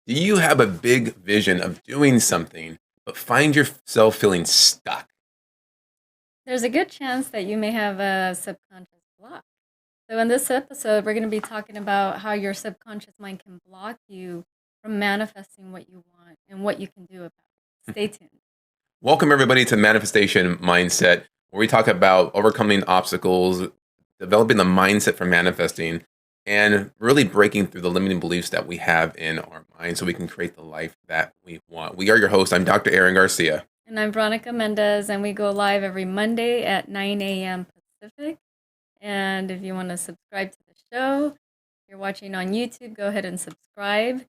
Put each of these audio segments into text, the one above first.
Do you have a big vision of doing something, but find yourself feeling stuck? There's a good chance that you may have a subconscious block. So, in this episode, we're going to be talking about how your subconscious mind can block you from manifesting what you want and what you can do about it. Stay tuned. Welcome, everybody, to Manifestation Mindset, where we talk about overcoming obstacles, developing the mindset for manifesting, and really breaking through the limiting beliefs that we have in our mind so we can create the life that we want. We are your hosts. I'm Dr. Aaron Garcia. And I'm Veronica Mendez, and we go live every Monday at 9 a.m. Pacific. And if you want to subscribe to the show, if you're watching on YouTube, go ahead and subscribe.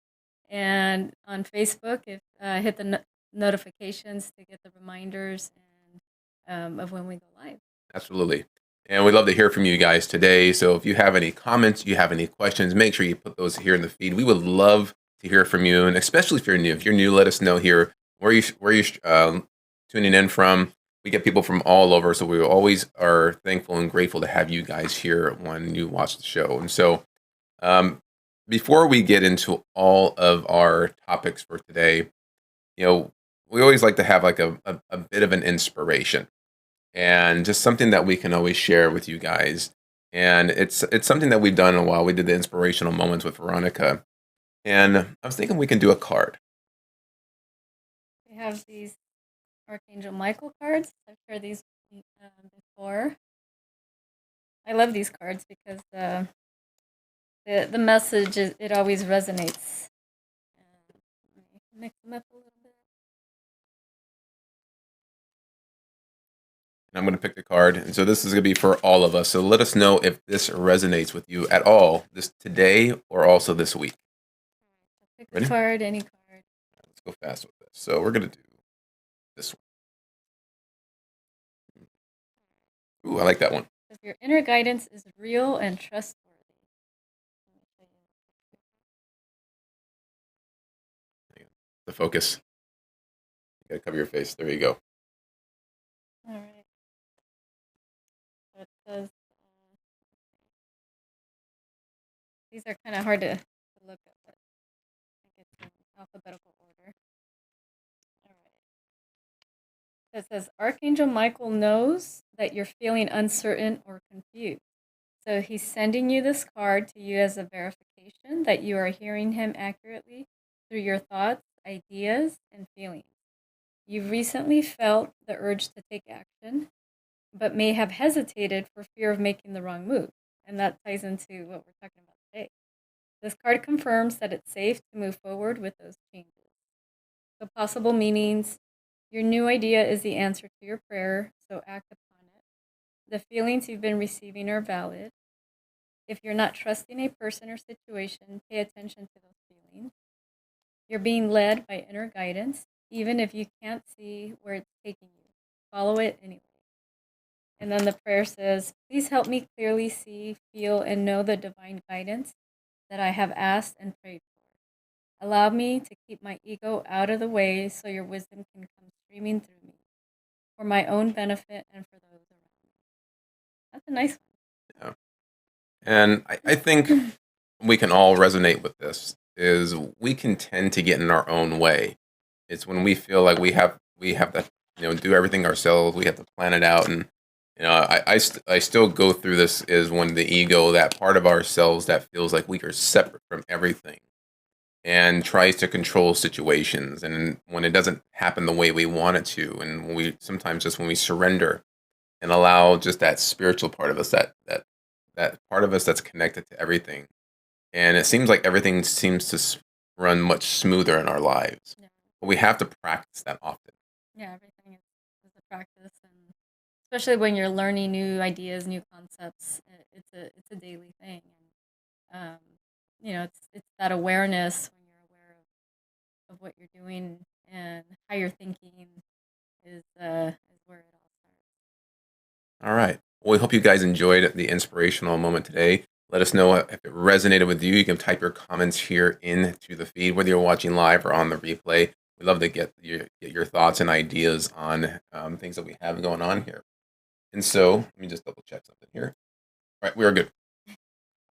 And on Facebook, if hit the notifications to get the reminders of when we go live. Absolutely. And we'd love to hear from you guys today. So if you have any comments, you have any questions, make sure you put those here in the feed. We would love to hear from you. And especially if you're new. If you're new, let us know here where you tuning in from. We get people from all over. So we always are thankful and grateful to have you guys here when you watch the show. And so before we get into all of our topics for today, we always like to have like a bit of an inspiration and just something that we can always share with you guys. And it's something that we've done in a while. We did the inspirational moments with Veronica, and I was thinking we can do a card. We have these Archangel Michael cards. I've shared these before. I love these cards because the message it always resonates. Mix them up a little bit. And I'm going to pick the card, and so this is going to be for all of us. So let us know if this resonates with you at all, this today or also this week. Pick Ready? a card, any card. Let's go fast with this. So we're going to do this one. Ooh, I like that one. If your inner guidance is real and trustworthy. The focus. You got to cover your face. There you go. All right. So it says these are kind of hard to look at, but I think it's in alphabetical order. All right. So it says Archangel Michael knows that you're feeling uncertain or confused. So he's sending you this card to you as a verification that you are hearing him accurately through your thoughts, ideas, and feelings. You've recently felt the urge to take action, but may have hesitated for fear of making the wrong move. And that ties into what we're talking about today. This card confirms that it's safe to move forward with those changes. So, possible meanings: your new idea is the answer to your prayer, so act upon it. The feelings you've been receiving are valid. If you're not trusting a person or situation, pay attention to those feelings. You're being led by inner guidance, even if you can't see where it's taking you. Follow it anyway. And then the prayer says, please help me clearly see, feel, and know the divine guidance that I have asked and prayed for. Allow me to keep my ego out of the way so your wisdom can come streaming through me for my own benefit and for those around me. That's a nice one. Yeah. And I think we can all resonate with this is we can tend to get in our own way. It's when we feel like we have to do everything ourselves. We have to plan it out, and I still go through this is when the ego, that part of ourselves that feels like we are separate from everything and tries to control situations, and when it doesn't happen the way we want it to, and when we sometimes just when we surrender and allow just that spiritual part of us, that part of us that's connected to everything, and it seems like everything seems to run much smoother in our lives. Yeah. But we have to practice that often. Yeah, everything is a practice, and especially when you're learning new ideas, new concepts, it's a daily thing, and it's that awareness when you're aware of what you're doing and how you're thinking is where it all starts. All right. Well, we hope you guys enjoyed the inspirational moment today. Let us know if it resonated with you. You can type your comments here into the feed, whether you're watching live or on the replay. We'd love to get your thoughts and ideas on things that we have going on here. And so, let me just double check something here. All right, we are good.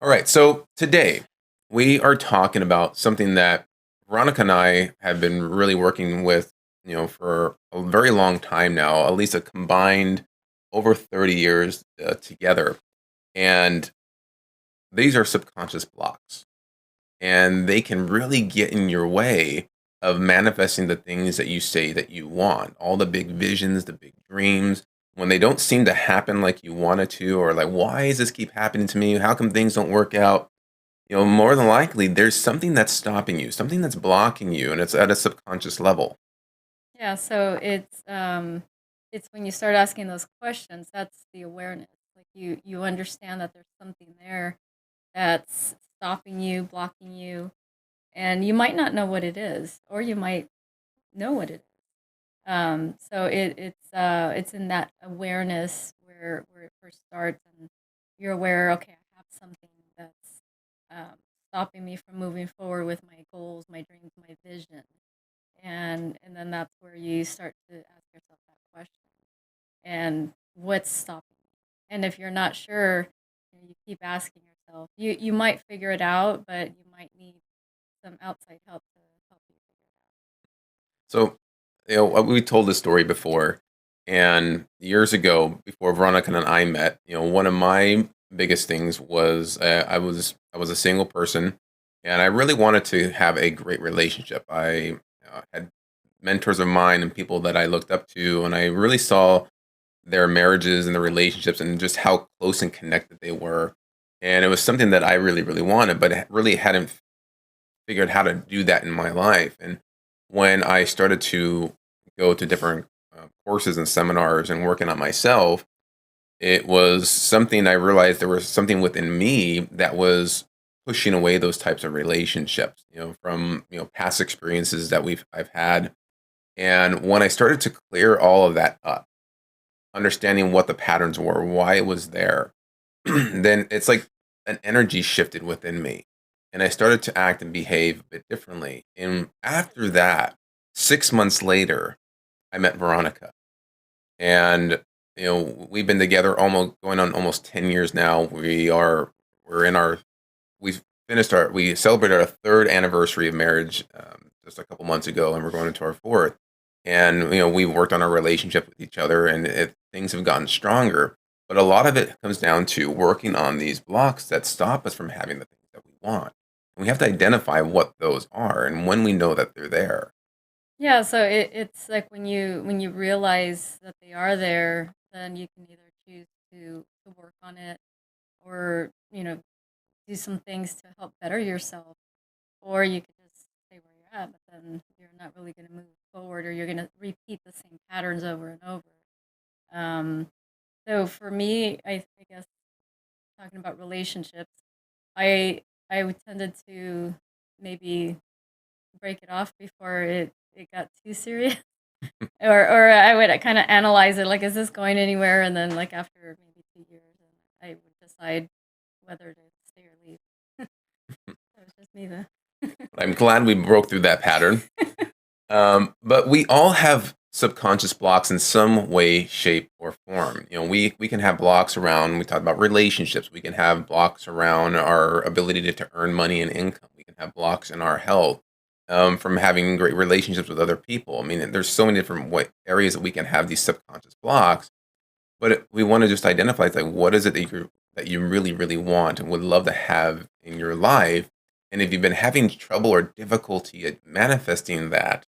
All right, so today we are talking about something that Veronica and I have been really working with, for a very long time now, at least a combined over 30 years together. And these are subconscious blocks, and they can really get in your way of manifesting the things that you say that you want. All the big visions, the big dreams, when they don't seem to happen like you wanted to, or like, why does this keep happening to me? How come things don't work out? More than likely, there's something that's stopping you, something that's blocking you, and it's at a subconscious level. Yeah, so it's when you start asking those questions, that's the awareness. Like you understand that there's something there that's stopping you, blocking you, and you might not know what it is, or you might know what it is. So it's in that awareness where it first starts, and you're aware. Okay, I have something that's um, stopping me from moving forward with my goals, my dreams, my vision, and then that's where you start to ask yourself that question. And what's stopping you? And if you're not sure, you keep asking yourself. You might figure it out, but you might need some outside help to help you figure So, we told this story before, and years ago, before Veronica and I met, one of my biggest things was I was a single person, and I really wanted to have a great relationship. I had mentors of mine and people that I looked up to, and I really saw their marriages and their relationships and just how close and connected they were. And it was something that I really, really wanted, but really hadn't figured how to do that in my life. And when I started to go to different courses and seminars and working on myself, it was something I realized there was something within me that was pushing away those types of relationships, from past experiences that I've had. And when I started to clear all of that up, understanding what the patterns were, why it was there, then it's like an energy shifted within me. And I started to act and behave a bit differently. And after that, 6 months later, I met Veronica. And we've been together almost going on almost 10 years now. We're in our we we celebrated our third anniversary of marriage just a couple months ago, and we're going into our fourth. And we've worked on our relationship with each other, and things have gotten stronger. But a lot of it comes down to working on these blocks that stop us from having the things that we want. And we have to identify what those are, and when we know that they're there. Yeah, so it's like when you realize that they are there, then you can either choose to work on it, or do some things to help better yourself, or you could just stay where you're at, but then you're not really going to move forward, or you're going to repeat the same patterns over and over. Um, so for me, I guess talking about relationships, I tended to maybe break it off before it got too serious. Or I would kind of analyze it, like, is this going anywhere? And then, like, after maybe 2 years, and I would decide whether to stay or leave. That was just me, though. I'm glad we broke through that pattern. But we all have subconscious blocks in some way, shape, or form. We can have blocks around. We talk about relationships. We can have blocks around our ability to earn money and income. We can have blocks in our health from having great relationships with other people. I mean, there's so many different areas that we can have these subconscious blocks. But we want to just identify, it's like, what is it that you really, really want and would love to have in your life? And if you've been having trouble or difficulty at manifesting that,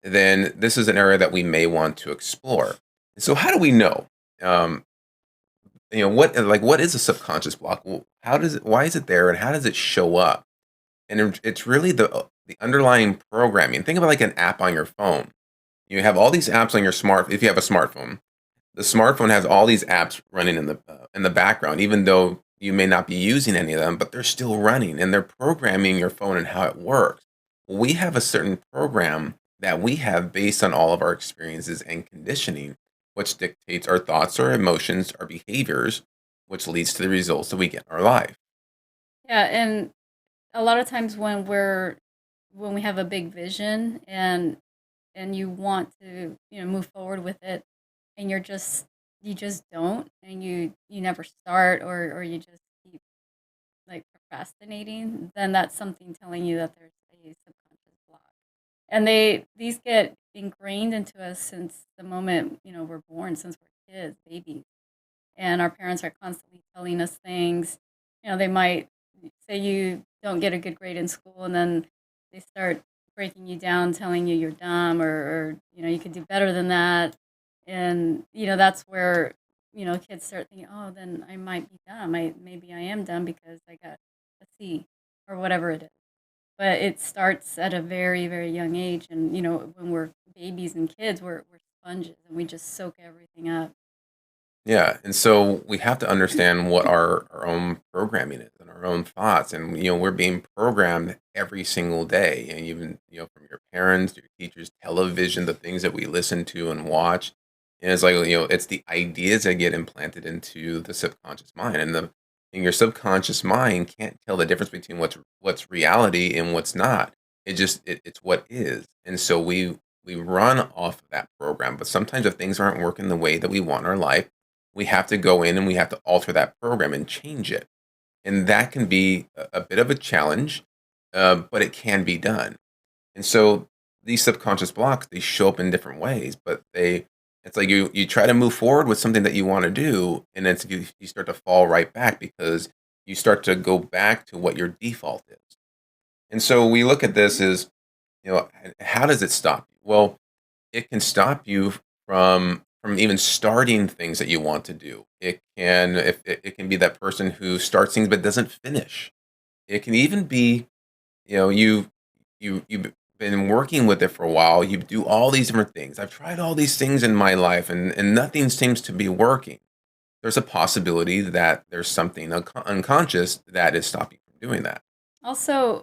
then this is an area that we may want to explore. So how do we know? Um, what is a subconscious block? How does it? Why is it there, and how does it show up? And it's really the underlying programming. Think about like an app on your phone. You have all these apps on your if you have a smartphone. The smartphone has all these apps running in the background, even though you may not be using any of them, but they're still running and they're programming your phone and how it works. We have a certain program that we have based on all of our experiences and conditioning, which dictates our thoughts, our emotions, our behaviors, which leads to the results that we get in our life. Yeah, and a lot of times when we have a big vision, and you want to move forward with it, and you just don't, and you never start, or you just keep like procrastinating, then that's something telling you that there's a subconscious And these get ingrained into us since the moment, we're born, since we're kids, babies. And our parents are constantly telling us things. They might say you don't get a good grade in school, and then they start breaking you down, telling you you're dumb, or you could do better than that. And that's where kids start thinking, oh, then I might be dumb. Maybe I am dumb because I got a C or whatever it is. But it starts at a very, very young age, and when we're babies and kids, we're sponges, and we just soak everything up. Yeah, and so we have to understand what our own programming is and our own thoughts, and we're being programmed every single day, and even from your parents, your teachers, television, the things that we listen to and watch, and it's like it's the ideas that get implanted into the subconscious mind, and your subconscious mind can't tell the difference between what's reality and what's not. It's what is, and so we run off of that program, but sometimes if things aren't working the way that we want our life, we have to go in and we have to alter that program and change it. And that can be a bit of a challenge, but it can be done. And so these subconscious blocks, they show up in different ways, but it's like you try to move forward with something that you want to do, and it's you start to fall right back because you start to go back to what your default is. And so we look at this as, how does it stop you? Well, it can stop you from even starting things that you want to do. It can if it can be that person who starts things but doesn't finish. It can even be, you've been working with it for a while. You do all these different things. I've tried all these things in my life and nothing seems to be working. There's a possibility that there's something unconscious that is stopping you from doing that. Also,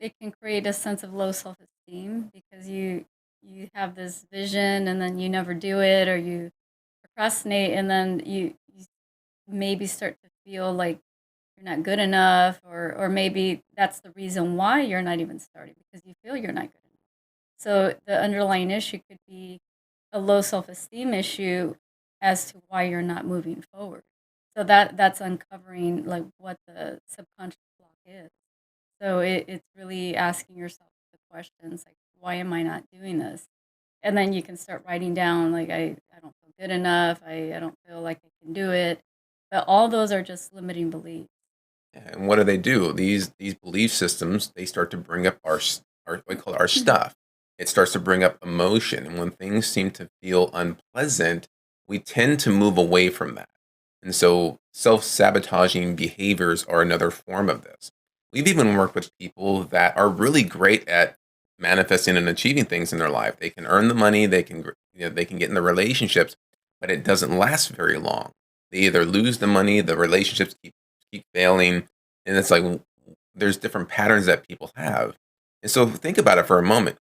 it can create a sense of low self-esteem because you have this vision and then you never do it, or you procrastinate, and then you maybe start to feel like you're not good enough, or maybe that's the reason why you're not even starting, because you feel you're not good enough. So the underlying issue could be a low self-esteem issue as to why you're not moving forward. So that's uncovering like what the subconscious block is. So it's really asking yourself the questions like, why am I not doing this? And then you can start writing down like, I don't feel good enough. I don't feel like I can do it. But all those are just limiting beliefs. And what do? These belief systems, they start to bring up our what we call our stuff. It starts to bring up emotion, and when things seem to feel unpleasant, we tend to move away from that. And so, self-sabotaging behaviors are another form of this. We've even worked with people that are really great at manifesting and achieving things in their life. They can earn the money, they can get in the relationships, but it doesn't last very long. They either lose the money, the relationships keep failing, and it's like there's different patterns that people have. And so think about it for a moment.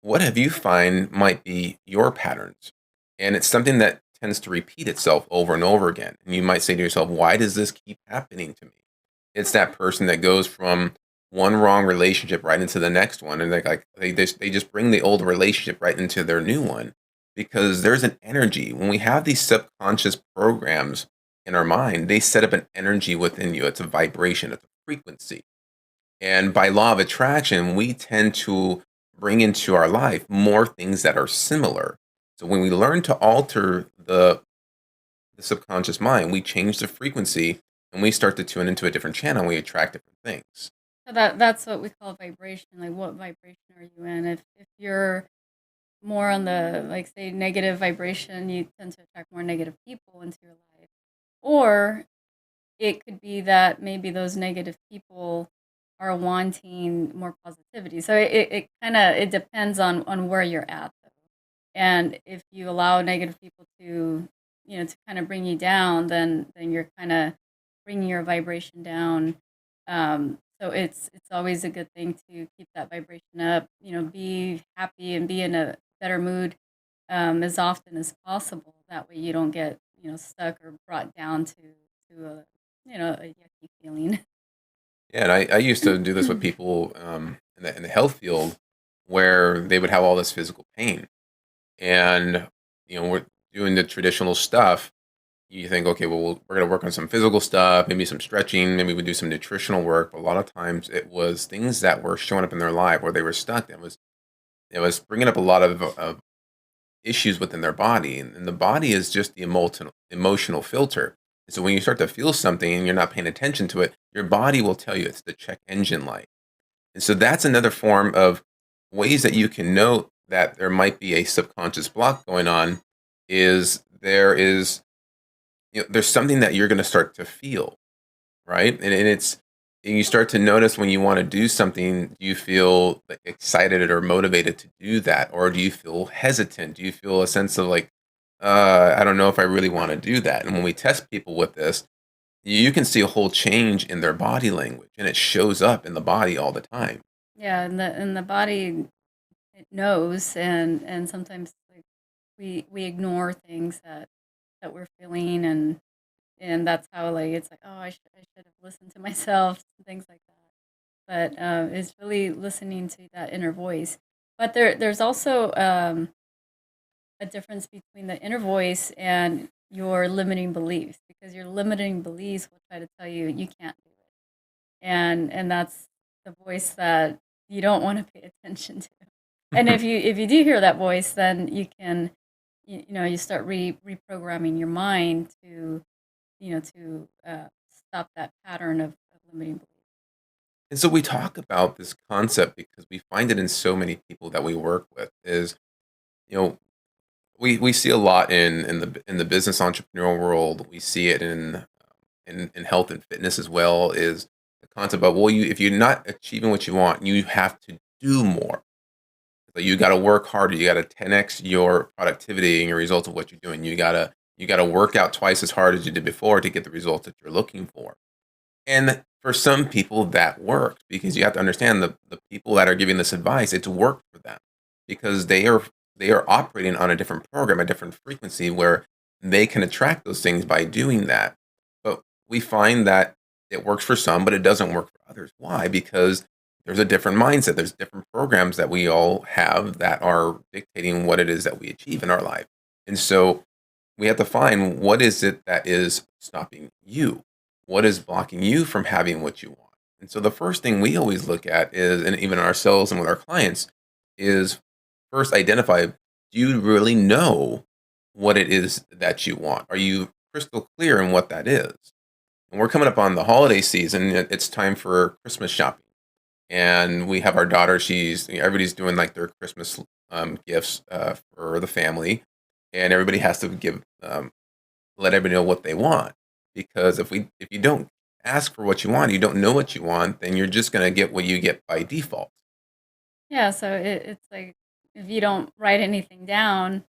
What have you find might be your patterns? And it's something that tends to repeat itself over and over again. And you might say to yourself, why does this keep happening to me? It's that person that goes from one wrong relationship right into the next one, and they just bring the old relationship right into their new one because there's an energy when we have these subconscious programs in our mind. They set up an energy within you. It's a vibration. It's a frequency, and by law of attraction, we tend to bring into our life more things that are similar. So when we learn to alter the subconscious mind, we change the frequency and we start to tune into a different channel and we attract different things. So that's what we call vibration. Like, what vibration are you in? If you're more on the, like, say, negative vibration, you tend to attract more negative people into your life. Or it could be that maybe those negative people are wanting more positivity. So it kind of, it depends on where you're at, though. And if you allow negative people to, to kind of bring you down, then you're kind of bringing your vibration down. So it's always a good thing to keep that vibration up. Be happy and be in a better mood as often as possible. That way you don't get stuck or brought down to a a yucky feeling. Yeah, and I used to do this with people in the health field where they would have all this physical pain. And, we're doing the traditional stuff. You think, okay, well, we're going to work on some physical stuff, maybe some stretching, maybe we do some nutritional work. But a lot of times it was things that were showing up in their life where they were stuck. it was bringing up a lot of issues within their body, and the body is just the emotional filter. So when you start to feel something and you're not paying attention to it, your body will tell you. It's the check engine light. And so that's another form of ways that you can know that there might be a subconscious block going on. Is there is there's something that you're going to start to feel, right? And you start to notice when you want to do something, do you feel like excited or motivated to do that, or do you feel hesitant? Do you feel a sense of like, I don't know if I really want to do that? And when we test people with this, you can see a whole change in their body language, and it shows up in the body all the time. Yeah, and the body, it knows, and sometimes like we ignore things that we're feeling, and that's how like it's like, oh, I should have listened to myself and things like that. But it's really listening to that inner voice. But there's also a difference between the inner voice and your limiting beliefs, because your limiting beliefs will try to tell you you can't do it, and that's the voice that you don't want to pay attention to. And if you do hear that voice, then you can you start reprogramming your mind to stop that pattern of limiting beliefs. And so we talk about this concept because we find it in so many people that we work with. Is you know we see a lot in the business entrepreneurial world. We see it in health and fitness as well. Is the concept of, well, you if you're not achieving what you want, you have to do more. So you got to work harder. You got to 10x your productivity and your results of what you're doing. You got to work out twice as hard as you did before to get the results that you're looking for. And for some people, that works, because you have to understand the people that are giving this advice, it's worked for them because they are operating on a different program, a different frequency, where they can attract those things by doing that. But we find that it works for some, but it doesn't work for others. Why? Because there's a different mindset. There's different programs that we all have that are dictating what it is that we achieve in our life. And so we have to find, what is it that is stopping you? What is blocking you from having what you want? And so the first thing we always look at is, and even ourselves and with our clients, is first identify, do you really know what it is that you want? Are you crystal clear in what that is? And we're coming up on the holiday season. It's time for Christmas shopping. And we have our daughter. Everybody's doing like their Christmas gifts for the family, and everybody has to let everybody know what they want. Because if you don't ask for what you want, you don't know what you want, then you're just gonna get what you get by default. Yeah, so it's like if you don't write anything down,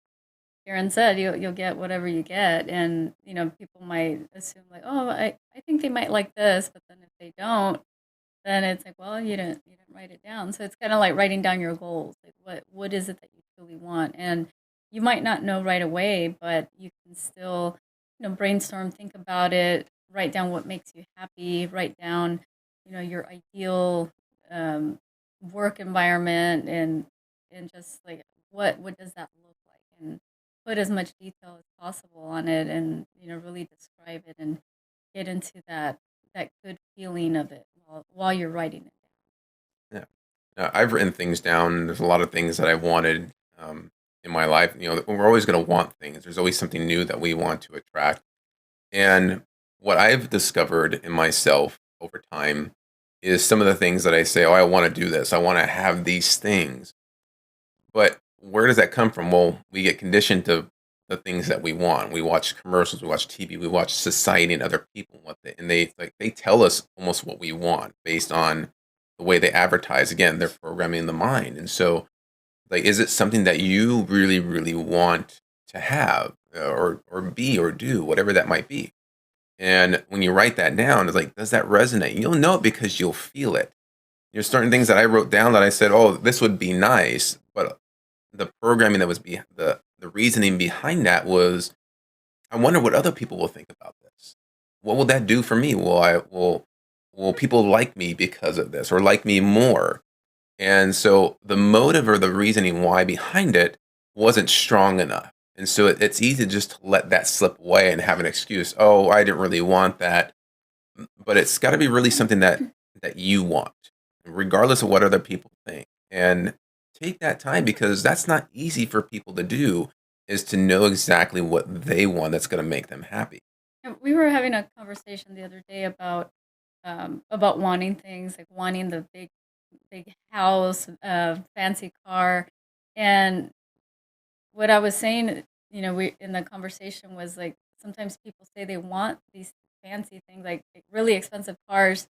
Karen said, you'll get whatever you get, and people might assume like, oh, I think they might like this, but then if they don't, then it's like, well, you didn't write it down. So it's kind of like writing down your goals. Like what is it that you truly want? And you might not know right away, but you can still, brainstorm, think about it, write down what makes you happy, write down, your ideal um, work environment, and just like what does that look like, and put as much detail as possible on it, and really describe it and get into that good feeling of it while you're writing it Yeah. I've written things down. There's a lot of things that I've wanted in my life. We're always going to want things. There's always something new that we want to attract. And what I've discovered in myself over time is some of the things that I say, oh, I want to do this. I want to have these things. But where does that come from? Well, we get conditioned to the things that we want. We watch commercials, we watch TV, we watch society and other people, and they tell us almost what we want based on the way they advertise. Again, they're programming the mind. And so, like, is it something that you really, really want to have, or be, or do, whatever that might be? And when you write that down, it's like, does that resonate? You'll know it because you'll feel it. There's certain things that I wrote down that I said, oh, this would be nice, but the programming that was the reasoning behind that was, I wonder what other people will think about this. What will that do for me? Will people like me because of this, or like me more? And so the motive or the reasoning why behind it wasn't strong enough. And so it's easy just to let that slip away and have an excuse. Oh, I didn't really want that. But it's got to be really something that you want, regardless of what other people think. And take that time because that's not easy for people to do, is to know exactly what they want that's going to make them happy. And we were having a conversation the other day about wanting things, like wanting the big house, fancy car, and what I was saying, we in the conversation was like sometimes people say they want these fancy things, like really expensive cars,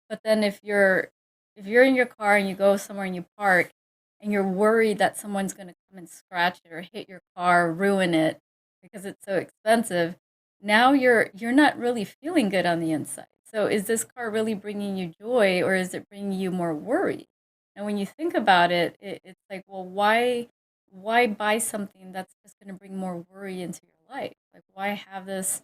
but then if you're in your car and you go somewhere and you park and you're worried that someone's going to come and scratch it or hit your car, ruin it because it's so expensive, now you're not really feeling good on the inside. So is this car really bringing you joy or is it bringing you more worry? And when you think about it, it's like, well, why buy something that's just going to bring more worry into your life? Like, why have this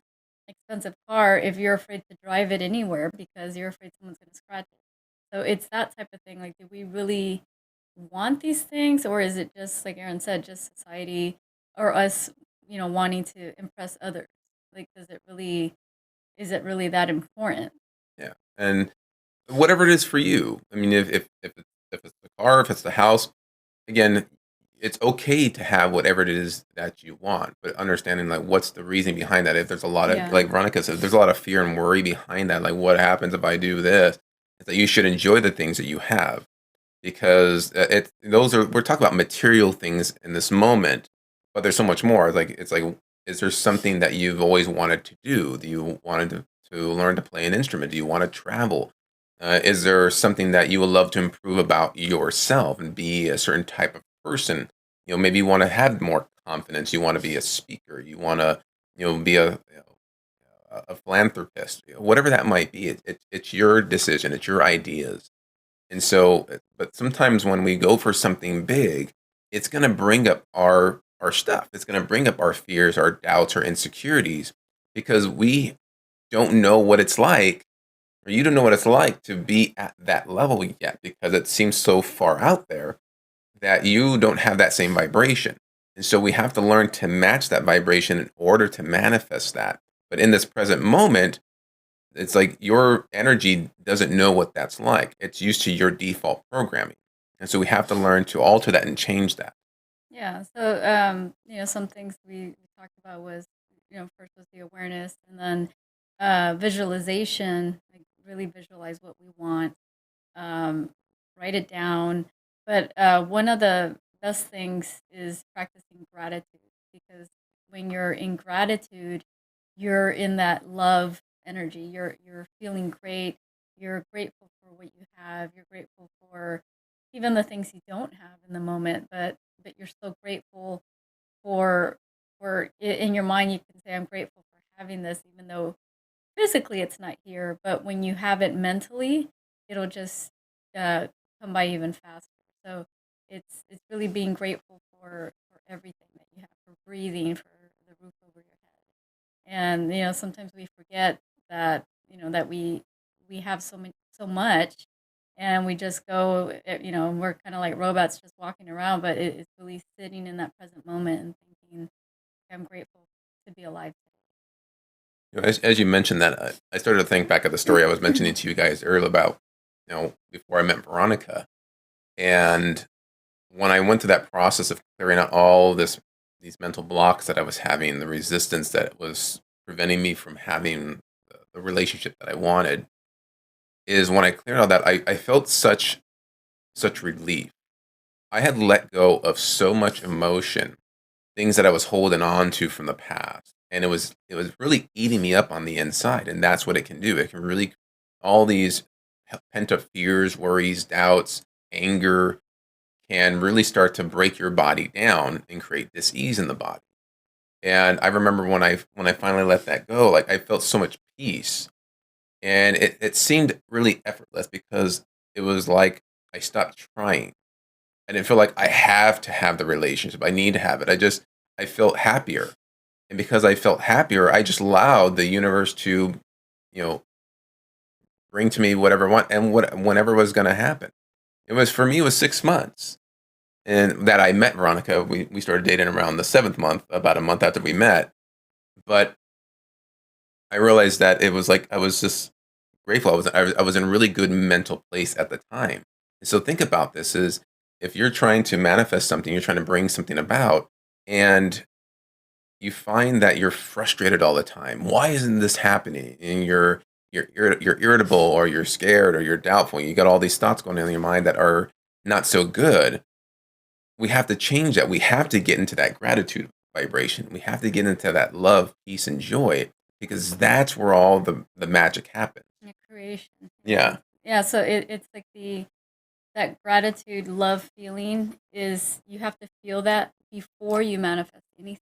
expensive car if you're afraid to drive it anywhere because you're afraid someone's going to scratch it? So it's that type of thing. Like, do we really want these things, or is it just like Aaron said, just society or us, wanting to impress others? Like, is it really that important? Yeah. And whatever it is for you. I mean, if it's the car, if it's the house, again, it's okay to have whatever it is that you want, but understanding like what's the reason behind that. If there's a lot of, Yeah. like Veronica said, there's a lot of fear and worry behind that. Like, what happens if I do this? It's that you should enjoy the things that you have, because those are, we're talking about material things in this moment, but there's so much more. Like, it's like, is there something that you've always wanted to do? Do you wanted to learn to play an instrument? Do you want to travel? Is there something that you would love to improve about yourself and be a certain type of person? Maybe you want to have more confidence. You want to be a speaker. You want to, be a philanthropist. Whatever that might be, it's your decision. It's your ideas. And so, but sometimes when we go for something big, it's going to bring up our stuff. It's going to bring up our fears, our doubts, our insecurities, because we don't know what it's like, or you don't know what it's like to be at that level yet, because it seems so far out there that you don't have that same vibration. And so we have to learn to match that vibration in order to manifest that. But in this present moment, it's like your energy doesn't know what that's like. It's used to your default programming. And so we have to learn to alter that and change that. Yeah. So, some things we talked about was, first was the awareness and then visualization, like really visualize what we want, um, write it down. But one of the best things is practicing gratitude because when you're in gratitude, you're in that love energy. You're feeling great. You're grateful for what you have. You're grateful for even the things you don't have in the moment, but you're still grateful for in your mind you can say I'm grateful for having this even though physically it's not here, but when you have it mentally, it'll just uh, come by even faster. So it's really being grateful for everything that you have, for breathing, for the roof over your head. And sometimes we forget that that we have so much, and we just go. We're kind of like robots just walking around, but it's really sitting in that present moment and thinking, I'm grateful to be alive As you mentioned that, I started to think back at the story I was mentioning today. to you guys earlier about, before I met Veronica. And when I went through that process of clearing out all these mental blocks that I was having, the resistance that was preventing me from having the relationship that I wanted, is when I cleared all that, I felt such relief. I had let go of so much emotion, things that I was holding on to from the past, and it was really eating me up on the inside. And that's what it can do. It can really, all these pent up fears, worries, doubts, anger, can really start to break your body down and create dis-ease in the body. And I remember when I finally let that go, like I felt so much peace, and it seemed really effortless because it was like I stopped trying. I didn't feel like I have to have the relationship. I need to have it. I felt happier. And because I felt happier, I just allowed the universe to, you know, bring to me whatever I want and whenever was going to happen. It was, for me, it was 6 months. And that I met Veronica, we started dating around the seventh month, about a month after we met. But I realized that it was like I was just grateful. I was in a really good mental place at the time. And so think about this: is if you're trying to manifest something, you're trying to bring something about, and you find that you're frustrated all the time. Why isn't this happening? And you're irritable, or you're scared, or you're doubtful. You got all these thoughts going on in your mind that are not so good. We have to change that. We have to get into that gratitude vibration. We have to get into that love, peace, and joy, because that's where all the magic happens. Yeah, creation. Yeah. Yeah, so it's like that gratitude, love feeling is you have to feel that before you manifest anything.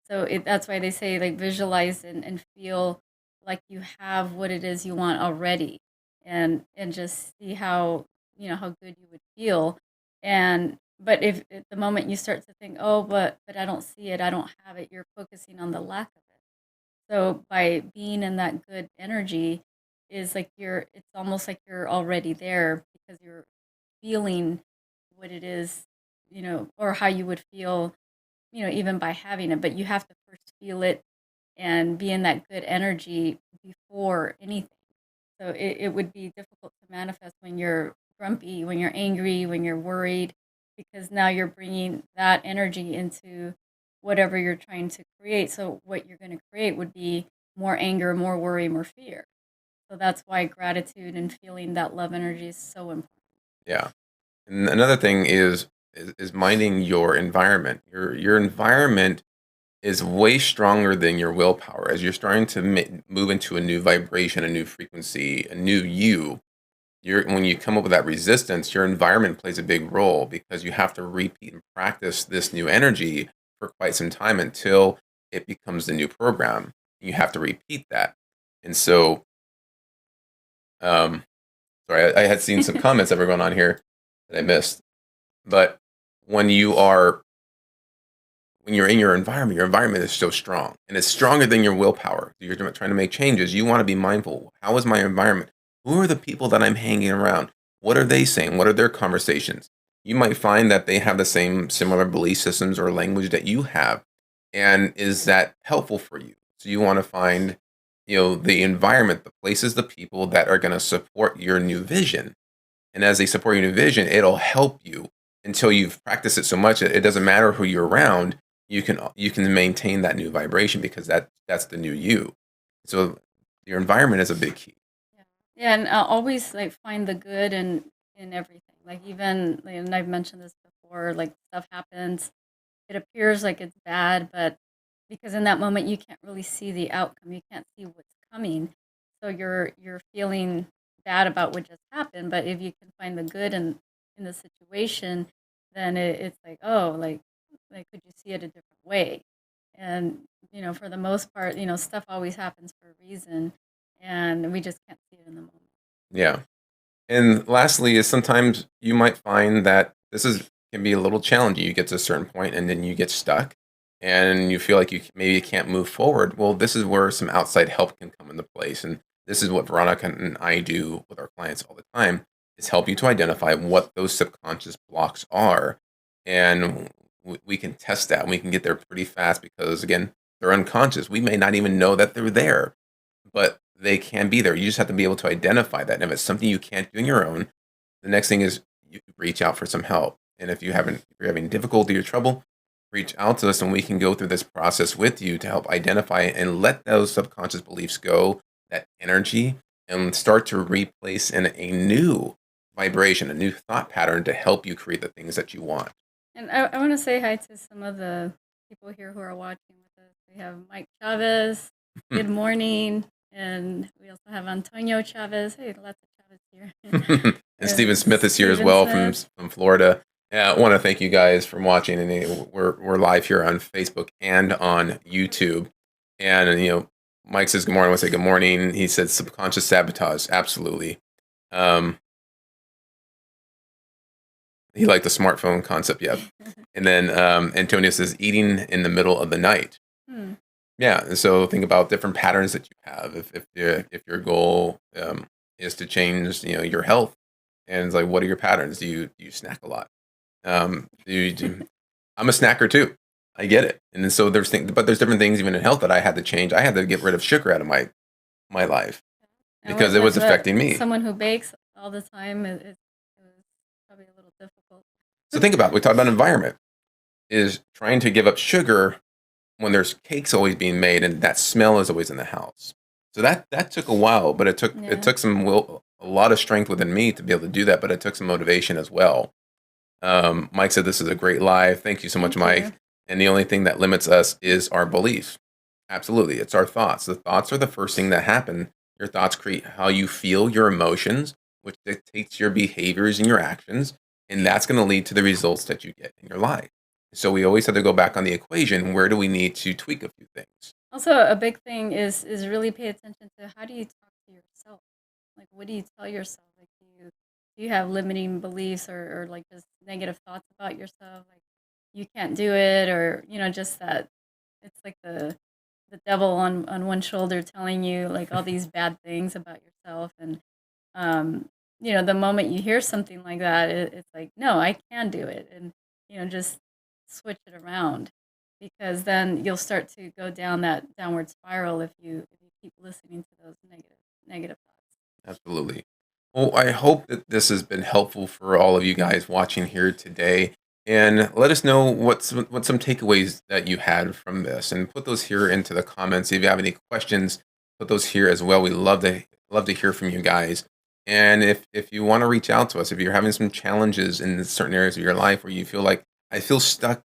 So that's why they say like visualize and feel like you have what it is you want already, and just see how how good you would feel. And but if at the moment you start to think, oh, but I don't see it, I don't have it, you're focusing on the lack of it. So by being in that good energy is like it's almost like you're already there because you're feeling what it is, or how you would feel, even by having it. But you have to first feel it and be in that good energy before anything. So it would be difficult to manifest when you're grumpy, when you're angry, when you're worried, because now you're bringing that energy into whatever you're trying to create. So what you're going to create would be more anger, more worry, more fear. So that's why gratitude and feeling that love energy is so important. Yeah. And another thing is minding your environment. Your environment is way stronger than your willpower. As you're starting to move into a new vibration, a new frequency, a new you, when you come up with that resistance, your environment plays a big role, because you have to repeat and practice this new energy for quite some time until it becomes the new program. You have to repeat that. And so, um, sorry, I had seen some comments that were going on here that I missed. But when you are when you're in your environment is so strong, and it's stronger than your willpower. You're trying to make changes. You want to be mindful. How is my environment? Who are the people that I'm hanging around? What are they saying? What are their conversations? You might find that they have the same similar belief systems or language that you have. And is that helpful for you? So you want to find, the environment, the places, the people that are going to support your new vision. And as they support your new vision, it'll help you until you've practiced it so much that it doesn't matter who you're around. You can maintain that new vibration, because that's the new you. So your environment is a big key. Yeah, yeah, and always like find the good in everything. Like even, like, and I've mentioned this before. Like stuff happens, it appears like it's bad, but because in that moment you can't really see the outcome, you can't see what's coming, so you're feeling bad about what just happened. But if you can find the good in the situation, then it's like, oh, like could you see it a different way? And for the most part, stuff always happens for a reason, and we just can't see it in the moment. Yeah. And lastly, is sometimes you might find that this is can be a little challenging. You get to a certain point and then you get stuck, and you feel like you maybe can't move forward. Well, this is where some outside help can come into place. And this is what Veronica and I do with our clients all the time, is help you to identify what those subconscious blocks are. And we can test that. We can get there pretty fast, because again, they're unconscious. We may not even know that they're there, but they can be there. You just have to be able to identify that. And if it's something you can't do on your own, the next thing is you reach out for some help. And if you're having difficulty or trouble, reach out to us, and we can go through this process with you to help identify and let those subconscious beliefs go, that energy, and start to replace in a new vibration, a new thought pattern to help you create the things that you want. And I want to say hi to some of the people here who are watching with us. We have Mike Chavez. Good morning. And we also have Antonio Chavez. Hey, lots of Chavez here. And Stephen Smith is here as Stephen well Smith. from Florida. Yeah, I want to thank you guys for watching. And we're live here on Facebook and on YouTube. And Mike says good morning. I want to say good morning. He said subconscious sabotage. Absolutely. Um, he liked the smartphone concept. Yeah. And then Antonio says eating in the middle of the night. Hmm. Yeah. And so think about different patterns that you have. If your goal is to change your health, and it's like, what are your patterns? Do you snack a lot? I'm a snacker too. I get it. And then so but there's different things even in health that I had to change. I had to get rid of sugar out of my life, And because it was affecting me. someone who bakes all the time, it was probably a little difficult. So think about it. We talked about environment. Is trying to give up sugar when there's cakes always being made and that smell is always in the house. So that took a while, but it Yeah. took some will, a lot of strength within me to be able to do that, but it took some motivation as well. Mike said this is a great live. Thank you so much, Thank Mike. you. And the only thing that limits us is our beliefs. Absolutely, it's our thoughts. The thoughts are the first thing that happen. Your thoughts create how you feel, your emotions, which dictates your behaviors and your actions, and that's going to lead to the results that you get in your life. So we always have to go back on the equation. Where do we need to tweak a few things? Also, a big thing is really pay attention to how do you talk to yourself? Like, what do you tell yourself? Like, do you have limiting beliefs or like just negative thoughts about yourself? Like, you can't do it, or just that it's like the devil on one shoulder telling you like all these bad things about yourself, and um, the moment you hear something like that, it's like, no, I can do it, and just switch it around, because then you'll start to go down that downward spiral if you keep listening to those negative thoughts. Absolutely. Well, I hope that this has been helpful for all of you guys watching here today. And let us know what some takeaways that you had from this, and put those here into the comments. If you have any questions, put those here as well. We love to hear from you guys. And if you want to reach out to us, if you're having some challenges in certain areas of your life where you feel like I feel stuck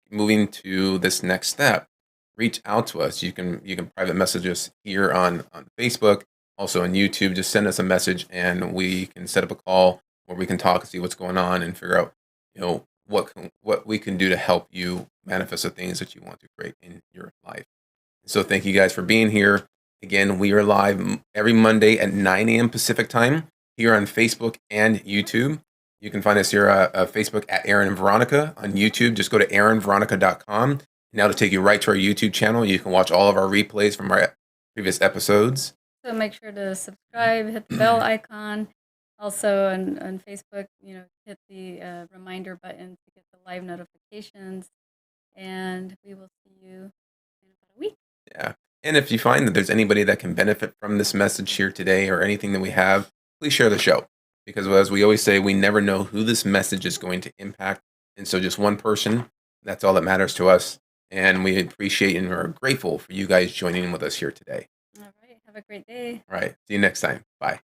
moving to this next step, reach out to us. You can private message us here on Facebook, also on YouTube. Just send us a message and we can set up a call where we can talk and see what's going on and figure out, what we can do to help you manifest the things that you want to create in your life. So thank you guys for being here. Again, we are live every Monday at 9 a.m. Pacific time here on Facebook and YouTube. You can find us here Facebook at Aaron and Veronica. On YouTube, just go to aaronveronica.com. Now to take you right to our YouTube channel, you can watch all of our replays from our previous episodes. So make sure to subscribe, hit the bell icon. Also on Facebook, hit the reminder button to get the live notifications. And we will see you in about a week. Yeah. And if you find that there's anybody that can benefit from this message here today or anything that we have, please share the show. Because as we always say, we never know who this message is going to impact. And so just one person, that's all that matters to us. And we appreciate and are grateful for you guys joining with us here today. All right. Have a great day. All right. See you next time. Bye.